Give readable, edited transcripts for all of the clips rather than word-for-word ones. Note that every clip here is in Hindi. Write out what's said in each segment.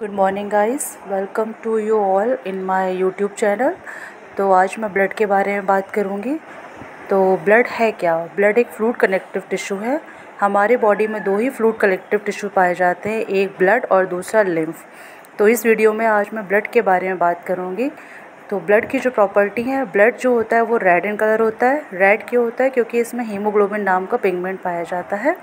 Good morning guys, welcome to you all in my YouTube channel. तो आज मैं ब्लड के बारे में बात करूँगी। तो ब्लड है क्या? ब्लड एक फ्लूइड कनेक्टिव टिश्यू है। हमारे बॉडी में दो ही फ्लूइड कनेक्टिव टिश्यू पाए जाते हैं, एक ब्लड और दूसरा लिम्फ। तो इस वीडियो में आज मैं ब्लड के बारे में बात करूँगी। तो ब्लड की जो प्रॉपर्टी है, ब्लड जो होता है वो रेड इन कलर होता है। रेड क्यों होता है? क्योंकि इसमें हीमोग्लोबिन नाम का पिगमेंट पाया जाता है।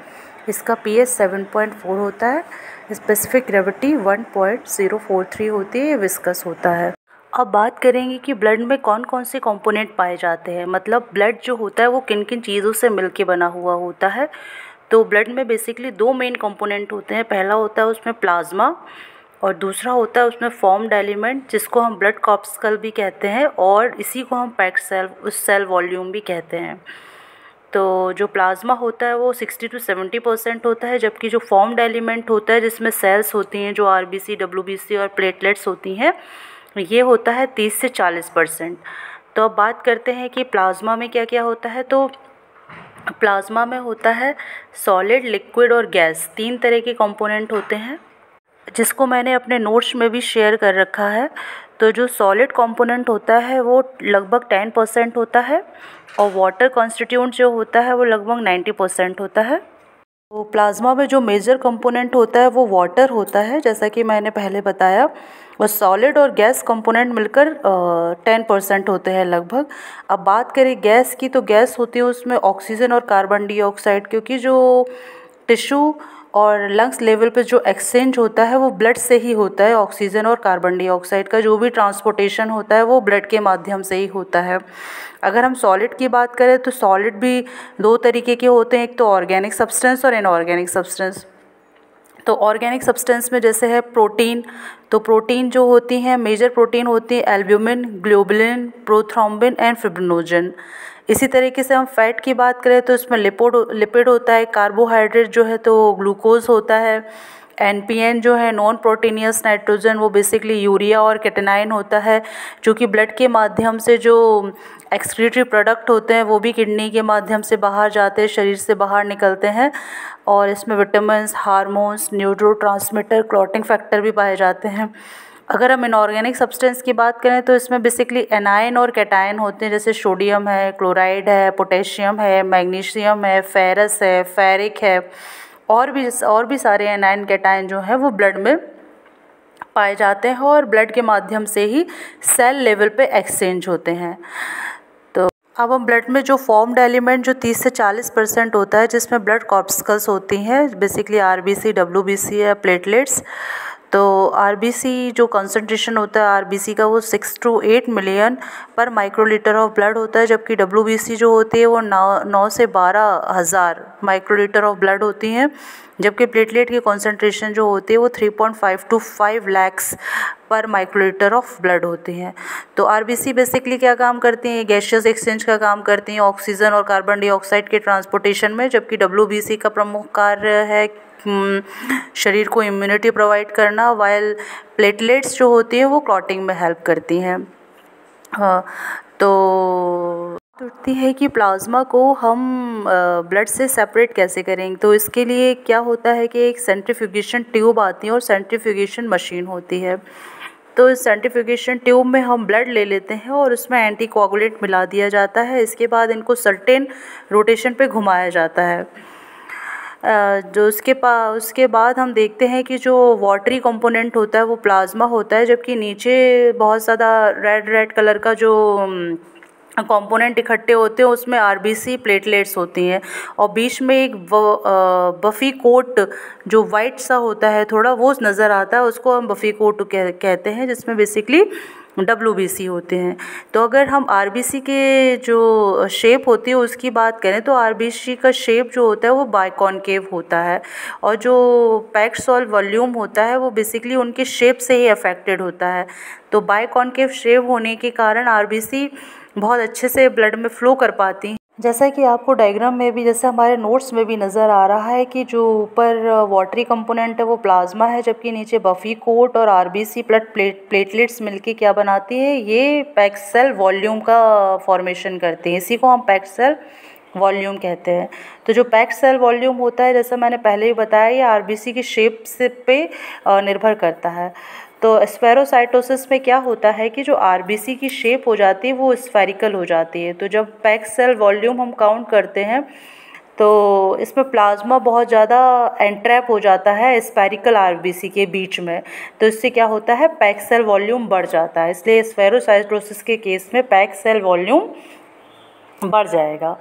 इसका pH 7.4 होता है। स्पेसिफिक ग्रेविटी 1.043 होती है। विस्कस होता है। अब बात करेंगे कि ब्लड में कौन कौन से कंपोनेंट पाए जाते हैं, मतलब ब्लड जो होता है वो किन किन चीज़ों से मिलके बना हुआ होता है। तो ब्लड में बेसिकली दो मेन कंपोनेंट होते हैं। पहला होता है उसमें प्लाज्मा और दूसरा होता है उसमें फॉर्म्ड एलिमेंट, जिसको हम ब्लड कॉर्पस्कल भी कहते हैं और इसी को हम पैक्ड सेल उस सेल वॉल्यूम भी कहते हैं। तो जो प्लाज्मा होता है वो 60 to 70% होता है, जबकि जो फॉर्म्ड एलिमेंट होता है जिसमें सेल्स होती हैं, जो आरबीसी, डब्ल्यूबीसी और प्लेटलेट्स होती हैं, ये होता है 30 से 40%। तो अब बात करते हैं कि प्लाज्मा में क्या क्या होता है। तो प्लाज्मा में होता है सॉलिड, लिक्विड और गैस, तीन तरह के कंपोनेंट होते हैं, जिसको मैंने अपने नोट्स में भी शेयर कर रखा है। तो जो सॉलिड कंपोनेंट होता है वो लगभग 10% होता है और वाटर कॉन्स्टिट्यूएंट जो होता है वो लगभग 90% होता है। तो प्लाज्मा में जो मेजर कंपोनेंट होता है वो वाटर होता है, जैसा कि मैंने पहले बताया, और सॉलिड और गैस कंपोनेंट मिलकर 10% होते हैं लगभग। अब बात करें गैस की, तो गैस होती है उसमें ऑक्सीजन और कार्बन डाइऑक्साइड, क्योंकि जो टिश्यू और लंग्स लेवल पे जो एक्सचेंज होता है वो ब्लड से ही होता है। ऑक्सीजन और कार्बन डाइऑक्साइड का जो भी ट्रांसपोर्टेशन होता है वो ब्लड के माध्यम से ही होता है। अगर हम सॉलिड की बात करें तो सॉलिड भी दो तरीके के होते हैं, एक तो ऑर्गेनिक सब्सटेंस और इनऑर्गेनिक सब्सटेंस। तो ऑर्गेनिक सब्सटेंस में जैसे है प्रोटीन। तो प्रोटीन जो होती हैं, मेजर प्रोटीन होती है albumin, globulin, prothrombin and fibrinogen. इसी तरीके से हम फैट की बात करें तो इसमें लिपिड होता है। कार्बोहाइड्रेट जो है तो ग्लूकोज होता है। एनपीएन जो है नॉन प्रोटीनियस नाइट्रोजन, वो बेसिकली यूरिया और केटेनाइन होता है, जो कि ब्लड के माध्यम से जो एक्सक्रीटरी प्रोडक्ट होते हैं वो भी किडनी के माध्यम से बाहर जाते हैं, शरीर से बाहर निकलते हैं। और इसमें vitamins, hormones, neurotransmitter, clotting factor भी पाए जाते हैं। अगर हम इनऑर्गेनिक सब्सटेंस की बात करें तो इसमें बेसिकली एनायन और कैटायन होते हैं, जैसे सोडियम है, क्लोराइड है, पोटेशियम है, मैग्नीशियम है, फेरस है, फेरिक है, और भी सारे एनायन कैटायन जो है वो ब्लड में पाए जाते हैं और ब्लड के माध्यम से ही सेल लेवल पे एक्सचेंज होते हैं। तो अब हम ब्लड में जो फॉर्म्ड एलिमेंट जो 30 से 40% होता है, जिसमें ब्लड कॉर्पस्कल्स होती हैं, बेसिकली आरबीसी, डब्ल्यूबीसी या प्लेटलेट्स। तो आरबीसी जो कंसंट्रेशन होता है आरबीसी का वो 6 to 8 मिलियन पर माइक्रोलीटर ऑफ ब्लड होता है, जबकि डब्ल्यूबीसी जो होती है वो 9 से 12,000 माइक्रोलीटर ऑफ ब्लड होती हैं, जबकि प्लेटलेट की कंसंट्रेशन जो होती है वो 3.5 to 5 lakhs पर माइक्रोलीटर ऑफ ब्लड होती हैं। तो आरबीसी बेसिकली क्या काम करती हैं? गैसियस एक्सचेंज का काम करती हैं, ऑक्सीजन और कार्बन डाइऑक्साइड के ट्रांसपोर्टेशन में, जबकि डब्ल्यूबीसी का प्रमुख कार्य है शरीर को इम्यूनिटी प्रोवाइड करना, वाइल प्लेटलेट्स जो होती हैं वो क्लॉटिंग में हेल्प करती हैं। हाँ, तो उठती है कि प्लाज्मा को हम ब्लड से सेपरेट कैसे करेंगे। तो इसके लिए क्या होता है कि एक सेंट्रीफ्यूगेशन ट्यूब आती है और सेंट्रीफ्यूगेशन मशीन होती है। तो इस सेंट्रीफ्यूगेशन ट्यूब में हम ब्लड ले लेते हैं और उसमें एंटीकोगुलेंट मिला दिया जाता है। इसके बाद इनको सर्टेन रोटेशन पे घुमाया जाता है। जो उसके बाद हम देखते हैं कि जो वाटरी कंपोनेंट होता है वो प्लाज्मा होता है, जबकि नीचे बहुत ज़्यादा रेड कलर का जो कंपोनेंट इकट्ठे होते हैं उसमें आरबीसी, प्लेटलेट्स होती हैं, और बीच में एक बफी कोट जो वाइट सा होता है थोड़ा, वो नज़र आता है, उसको हम बफी कोट कहते हैं, जिसमें बेसिकली डब्ल्यूबीसी होते हैं। तो अगर हम आरबीसी के जो शेप होती है उसकी बात करें तो आरबीसी का शेप जो होता है वो बाइकॉनकेव होता है, और जो पैक्ड सेल वॉल्यूम होता है वो बेसिकली उनके शेप से ही अफेक्टेड होता है। तो बाइकॉनकेव शेप होने के कारण आरबीसी बहुत अच्छे से ब्लड में फ़्लो कर पाती हैं। जैसा कि आपको डायग्राम में भी, जैसे हमारे नोट्स में भी नज़र आ रहा है कि जो ऊपर वाटरी कंपोनेंट है वो प्लाज्मा है, जबकि नीचे बफी कोट और आरबीसी प्लेटलेट्स मिलके क्या बनाती है, ये पैक्ड सेल वॉल्यूम का फॉर्मेशन करती है। इसी को हम पैक्ड सेल वॉल्यूम कहते हैं। तो जो पैक्ड सेल वॉल्यूम होता है, जैसा मैंने पहले ही बताया, ये आरबीसी की शेप से पे निर्भर करता है। तो स्फेरोसाइटोसिस में क्या होता है कि जो आरबीसी की शेप हो जाती है वो स्फेरिकल हो जाती है। तो जब पैक्ड सेल वॉल्यूम हम काउंट करते हैं तो इसमें प्लाज्मा बहुत ज़्यादा एंट्रैप हो जाता है स्फेरिकल आरबीसी के बीच में। तो इससे क्या होता है, पैक्ड सेल वॉल्यूम बढ़ जाता है। इसलिए स्फेरोसाइटोसिस के केस में पैक्ड सेल वॉल्यूम बढ़ जाएगा।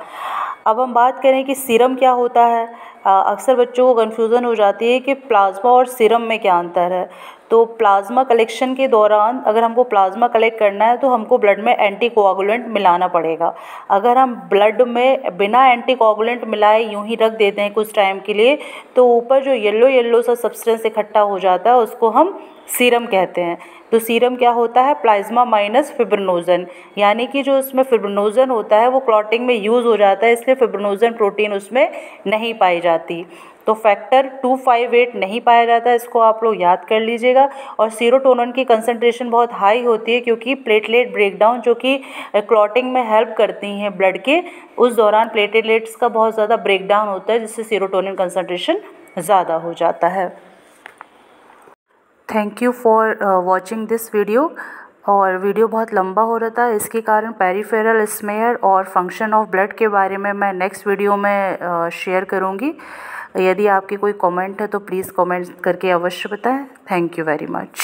अब हम बात करें कि सीरम क्या होता है। अक्सर बच्चों को कन्फ्यूज़न हो जाती है कि प्लाज्मा और सीरम में क्या अंतर है। तो प्लाज्मा कलेक्शन के दौरान अगर हमको प्लाज्मा कलेक्ट करना है तो हमको ब्लड में एंटीकोआगुलेंट मिलाना पड़ेगा। अगर हम ब्लड में बिना एंटीकोआगुलेंट मिलाए यूं ही रख देते हैं कुछ टाइम के लिए, तो ऊपर जो येलो येलो सा सब्सटेंस इकट्ठा हो जाता है उसको हम सीरम कहते हैं। तो सीरम क्या होता है, प्लाज्मा माइनस फिब्रिनोजन, यानी कि जो उसमें फिब्रिनोजन होता है वो क्लॉटिंग में यूज़ हो जाता है, इसलिए फिब्रिनोजन प्रोटीन उसमें नहीं पाई जाती। तो फैक्टर 258 नहीं पाया जाता, इसको आप लोग याद कर लीजिएगा। और सीरोटोनिन की कंसंट्रेशन बहुत हाई होती है क्योंकि प्लेटलेट ब्रेकडाउन जो कि क्लॉटिंग में हेल्प करती हैं ब्लड के, उस दौरान प्लेटलेट्स का बहुत ज़्यादा ब्रेकडाउन होता है जिससे सीरोटोनिन कंसंट्रेशन ज़्यादा हो जाता है। Thank you for watching this video. और वीडियो बहुत लंबा हो रहा था, इसके कारण पेरिफेरल स्मेयर और फंक्शन ऑफ ब्लड के बारे में मैं नेक्स्ट वीडियो में शेयर करूँगी। यदि आपके कोई कमेंट है तो प्लीज़ कमेंट करके अवश्य बताएं। Thank you very much.